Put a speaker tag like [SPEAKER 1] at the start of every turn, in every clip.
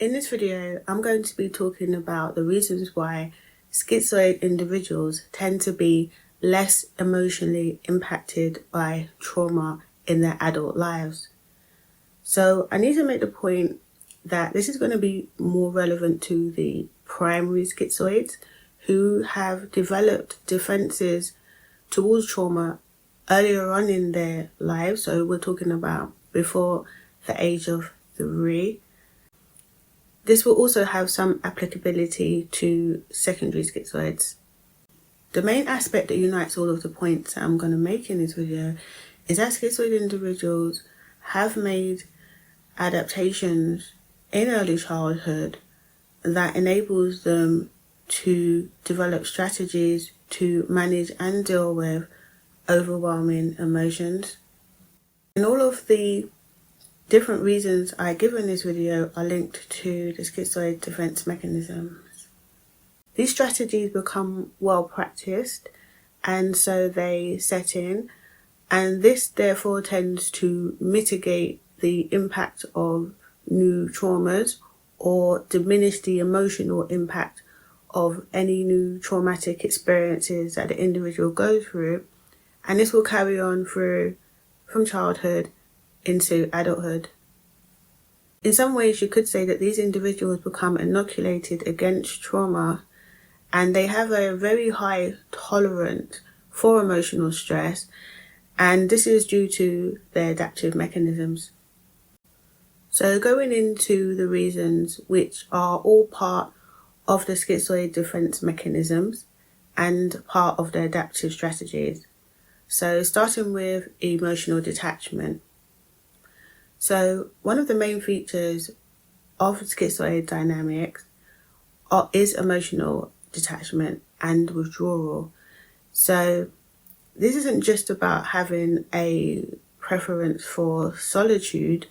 [SPEAKER 1] In this video, I'm going to be talking about the reasons why schizoid individuals tend to be less emotionally impacted by trauma in their adult lives. So I need to make the point that this is going to be more relevant to the primary schizoids who have developed defenses towards trauma earlier on in their lives. So we're talking about before the age of 3. This will also have some applicability to secondary schizoids. The main aspect that unites all of the points that I'm going to make in this video is that schizoid individuals have made adaptations in early childhood that enables them to develop strategies to manage and deal with overwhelming emotions. And all of the different reasons I give in this video are linked to the schizoid defense mechanisms. These strategies become well practiced, and so they set in, and this therefore tends to mitigate the impact of new traumas or diminish the emotional impact of any new traumatic experiences that the individual goes through, and this will carry on through from childhood into adulthood. In some ways, you could say that these individuals become inoculated against trauma, and they have a very high tolerance for emotional stress, and this is due to their adaptive mechanisms. So going into the reasons, which are all part of the schizoid defense mechanisms and part of their adaptive strategies. So starting with emotional detachment. So one of the main features of schizoid dynamics is emotional detachment and withdrawal. So this isn't just about having a preference for solitude,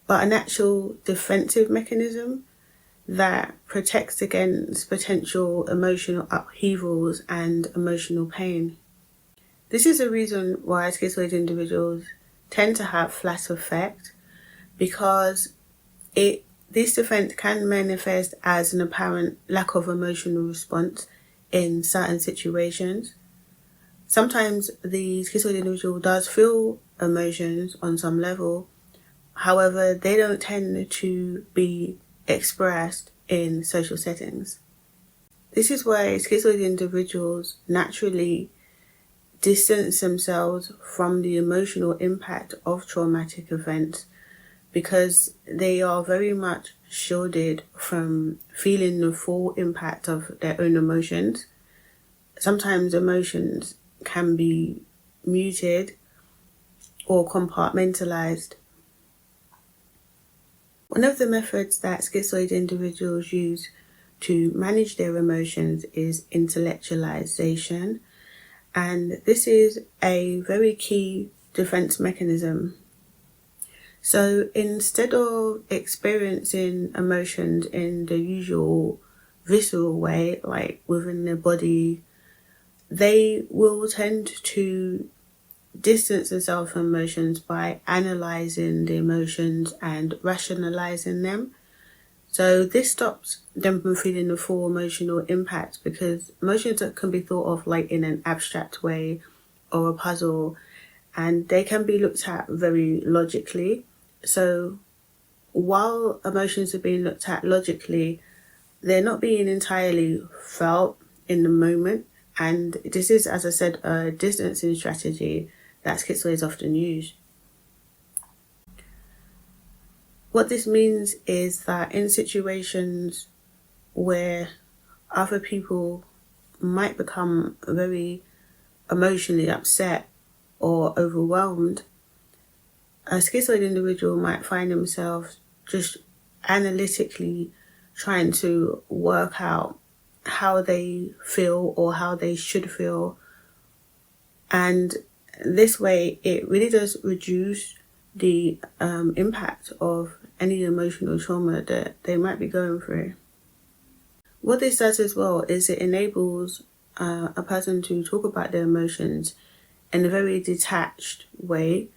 [SPEAKER 1] but an actual defensive mechanism that protects against potential emotional upheavals and emotional pain. This is the reason why schizoid individuals tend to have flat affect, because this defense can manifest as an apparent lack of emotional response in certain situations. Sometimes the schizoid individual does feel emotions on some level, however, they don't tend to be expressed in social settings. This is why schizoid individuals naturally distance themselves from the emotional impact of traumatic events, because they are very much shielded from feeling the full impact of their own emotions. Sometimes emotions can be muted or compartmentalized. One of the methods that schizoid individuals use to manage their emotions is intellectualization. And this is a very key defense mechanism. So instead of experiencing emotions in the usual visceral way, like within their body, they will tend to distance themselves from emotions by analyzing the emotions and rationalizing them. So this stops them from feeling the full emotional impact, because emotions can be thought of like in an abstract way or a puzzle, and they can be looked at very logically. So while emotions are being looked at logically, they're not being entirely felt in the moment. And this is, as I said, a distancing strategy that schizoids often use. What this means is that in situations where other people might become very emotionally upset or overwhelmed, a schizoid individual might find themselves just analytically trying to work out how they feel or how they should feel. And this way, it really does reduce the impact of any emotional trauma that they might be going through. What this does as well is it enables a person to talk about their emotions in a very detached way.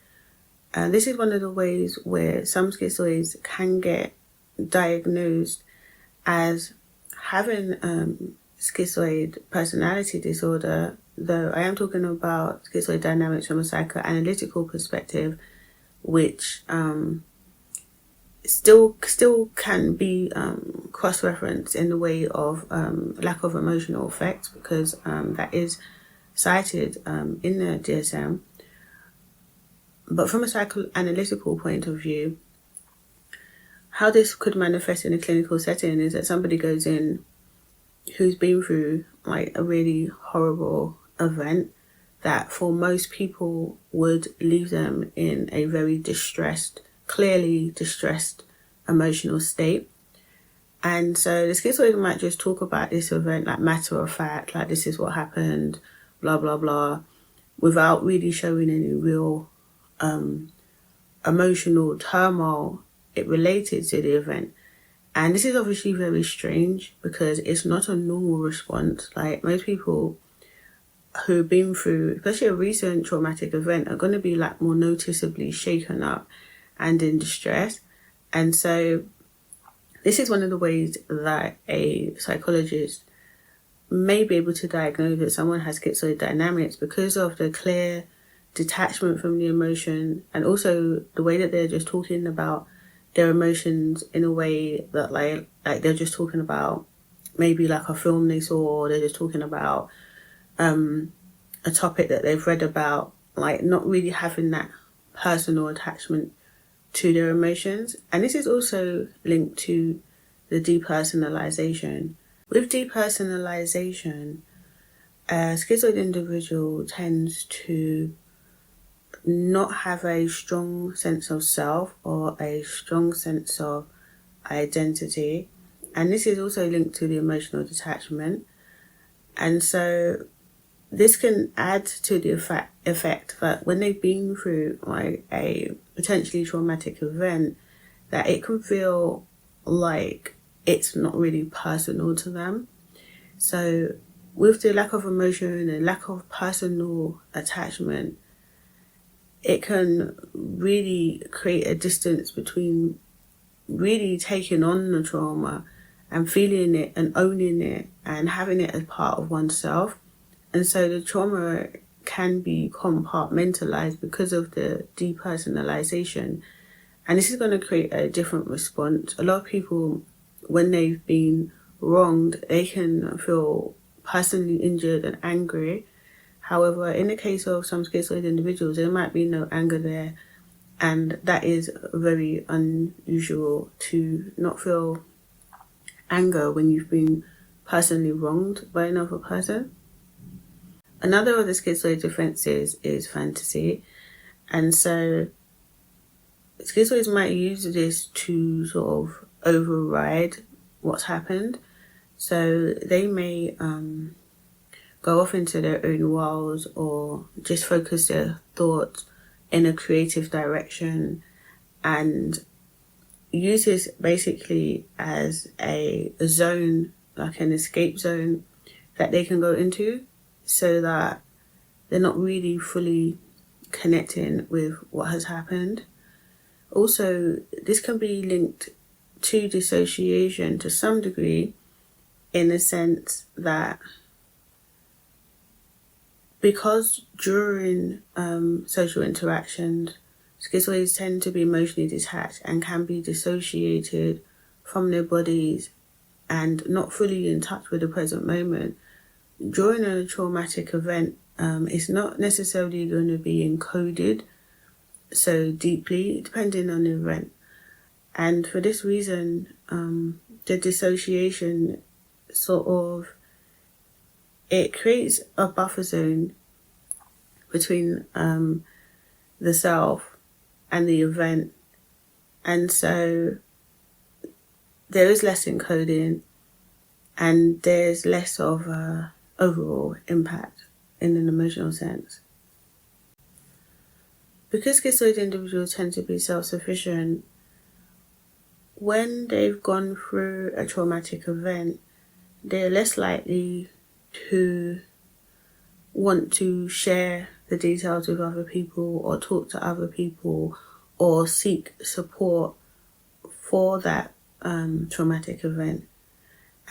[SPEAKER 1] This is one of the ways where some schizoids can get diagnosed as having schizoid personality disorder, though I am talking about schizoid dynamics from a psychoanalytical perspective, which still can be cross-referenced in the way of lack of emotional effects, because that is cited in the DSM. But from a psychoanalytical point of view, how this could manifest in a clinical setting is that somebody goes in who's been through like a really horrible event that for most people would leave them in a very clearly distressed emotional state. And so the schizoid might just talk about this event like matter of fact, like this is what happened, blah, blah, blah, without really showing any real emotional turmoil it related to the event. And this is obviously very strange because it's not a normal response. Like most people who've been through, especially a recent traumatic event, are going to be like more noticeably shaken up and in distress. And so this is one of the ways that a psychologist may be able to diagnose that someone has schizoid dynamics, because of the clear detachment from the emotion, and also the way that they're just talking about their emotions in a way that like they're just talking about maybe like a film they saw, or they're just talking about a topic that they've read about, like not really having that personal attachment to their emotions. And this is also linked to the depersonalization. With depersonalization, a schizoid individual tends to not have a strong sense of self or a strong sense of identity. And this is also linked to the emotional detachment. And so this can add to the effect that when they've been through like a potentially traumatic event, that it can feel like it's not really personal to them. So with the lack of emotion and lack of personal attachment, it can really create a distance between really taking on the trauma and feeling it and owning it and having it as part of oneself. And so the trauma can be compartmentalized because of the depersonalization. And this is going to create a different response. A lot of people, when they've been wronged, they can feel personally injured and angry. However, in the case of some schizoid individuals, there might be no anger there. And that is very unusual, to not feel anger when you've been personally wronged by another person. Another of the schizoid defenses is fantasy. And so schizoids might use this to sort of override what's happened. So they may go off into their own worlds, or just focus their thoughts in a creative direction, and use this basically as a zone, like an escape zone that they can go into, so that they're not really fully connecting with what has happened. Also, this can be linked to dissociation to some degree, in the sense that because during social interactions, schizoids tend to be emotionally detached and can be dissociated from their bodies and not fully in touch with the present moment. During a traumatic event, it's not necessarily going to be encoded so deeply, depending on the event. And for this reason, the dissociation sort of, it creates a buffer zone between the self and the event. And so there is less encoding, and there's less of a overall impact in an emotional sense. Because schizoid individuals tend to be self-sufficient, when they've gone through a traumatic event, they're less likely to want to share the details with other people, or talk to other people, or seek support for that traumatic event.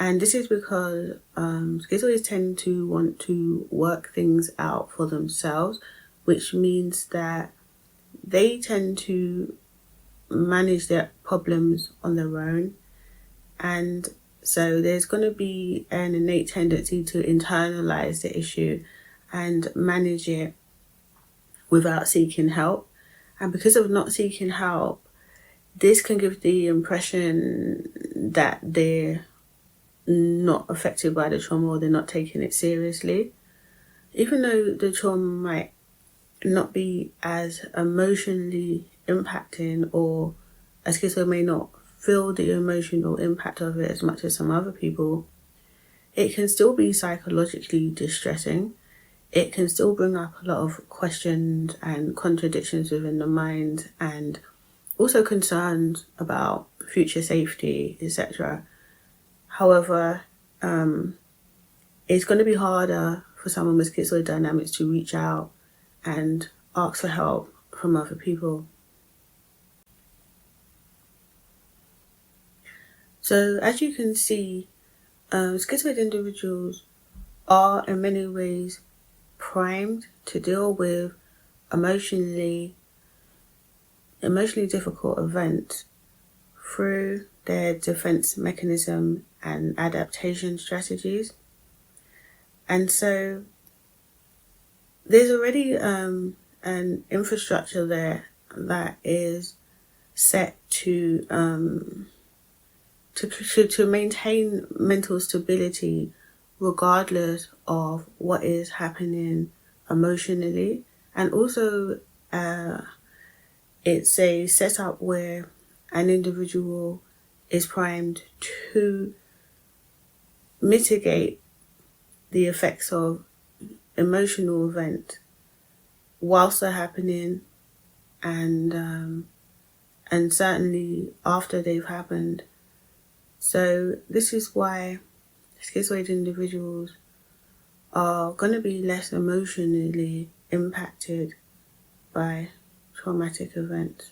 [SPEAKER 1] And this is because schizoids tend to want to work things out for themselves, which means that they tend to manage their problems on their own. And so there's going to be an innate tendency to internalize the issue and manage it without seeking help. And because of not seeking help, this can give the impression that they're not affected by the trauma or they're not taking it seriously. Even though the trauma might not be as emotionally impacting, or a schizoid may not feel the emotional impact of it as much as some other people, it can still be psychologically distressing. It can still bring up a lot of questions and contradictions within the mind, and also concerns about future safety, etc. However, it's going to be harder for someone with schizoid dynamics to reach out and ask for help from other people. So as you can see, schizoid individuals are in many ways primed to deal with emotionally difficult events through their defense mechanism and adaptation strategies. And so there's already an infrastructure there that is set to maintain mental stability regardless of what is happening emotionally. And also it's a setup where an individual is primed to mitigate the effects of emotional events whilst they're happening, and certainly after they've happened. So this is why schizoid individuals are going to be less emotionally impacted by traumatic events.